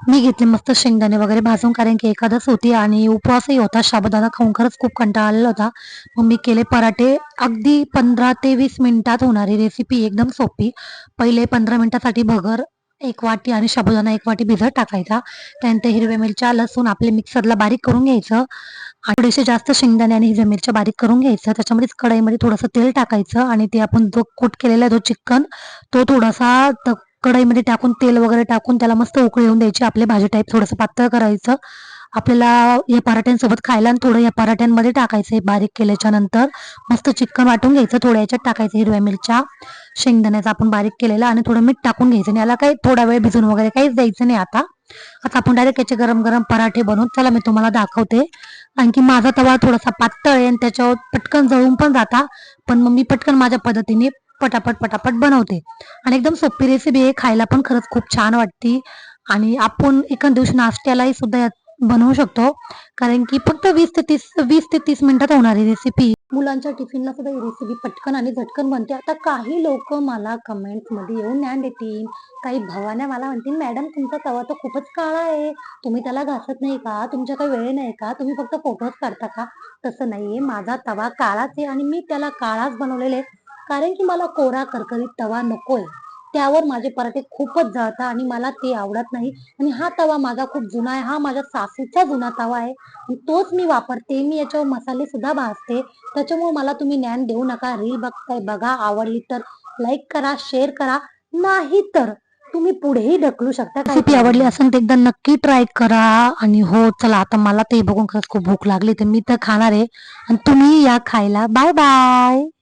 मी घेतले मस्त शेंगदाणे वगैरे भाजून, कारण की एकादस होती आणि उपवासही होता. साबुदाणा खाऊन खरंच खूप कंटाळा आलेला होता. मग मी केले पराठे. अगदी 15 ते 20 मिनिटात होणारी रेसिपी, एकदम सोपी. पहिले 15 मिनिटासाठी भगर 1 वाटी आणि साबुदाणा 1 वाटी भिजत टाकायचा. त्यानंतर हिरव्या मिरच्या, लसूण आपले मिक्सरला बारीक करून घ्यायचं. आणि थोडेसे जास्त शेंगदाणे आणि हिरव्या मिरच्या बारीक करून घ्यायचं. त्याच्यामध्येच कढईमध्ये थोडंसं तेल टाकायचं आणि ते आपण जो कूट केलेला आहे, जो चिकन, तो थोडासा कढईमध्ये टाकून, तेल वगैरे टाकून त्याला मस्त उकळी येऊन द्यायची. आपले भाजी टाईप थोडंसं पातळ करायचं. आपल्याला या पराठ्यांसोबत खायला आणि थोडं या पराठ्यांमध्ये टाकायचं हे बारीक केल्याच्या नंतर. मस्त चिकन वाटून घ्यायचं. थोड्या याच्यात टाकायचं हिरव्या मिरच्या, शेंगदाण्याचा आपण बारीक केलेला आणि थोडं मीठ टाकून घ्यायचं. आणि याला काही थोडा वेळ भिजून वगैरे काहीच द्यायचं नाही. आता आता आपण डायरेक्ट याचे गरम गरम पराठे बनवून, चला मी तुम्हाला दाखवते. आणखी माझा तवा थोडासा पातळ आहे आणि त्याच्यावर पटकन जळून पण जाता. पण मग मी पटकन माझ्या पद्धतीने पटापट पटापट बनवते. आणि एकदम सोपी रेसिपी आहे. खायला पण खरंच खूप छान वाटते. आणि आपण एका दिवशी नाश्त्यालाही सुद्धा यात बनवू शकतो. कारण की फक्त 20 ते 30 मिनिटात होणारी रेसिपी. मुलांच्या टिफिनला सुद्धा ही रेसिपी पटकन आणि झटकन बनते. आता काही लोक मला कमेंट्समध्ये येऊन ज्ञान देतील. काही भवान्या मला म्हणतील, मॅडम तुमचा तवा तर खूपच काळा आहे, तुम्ही त्याला घासत नाही का, तुमच्याकडे वेळ नाही का, तुम्ही फक्त फोटोच काढता का? तसं नाहीये. माझा तवा काळाच आहे आणि मी त्याला काळाच बनवलेले आहे. कारण की मला कोरा करकरीत तवा नकोय. त्यावर माझे पराठे खूपच जळतात आणि मला ते आवडत नाही. आणि हा तवा माझा खूप जुना आहे. हा माझ्या सासूचा जुना तवा आहे आणि तोच मी वापरते. मी याच्यावर मसाले सुद्धा भाजते. त्याच्यामुळे मला तुम्ही ज्ञान देऊ नका. रील बघताय बघा, आवडली तर लाईक करा, शेअर करा. नाही तर तुम्ही पुढेही ढकलू शकता. रेसिपी आवडली असेल तर एकदा नक्की ट्राय करा. आणि हो, चला आता मला ते बघून खरंच खूप भूक लागली, तर मी तर खाणार आहे आणि तुम्ही या खायला. Bye bye.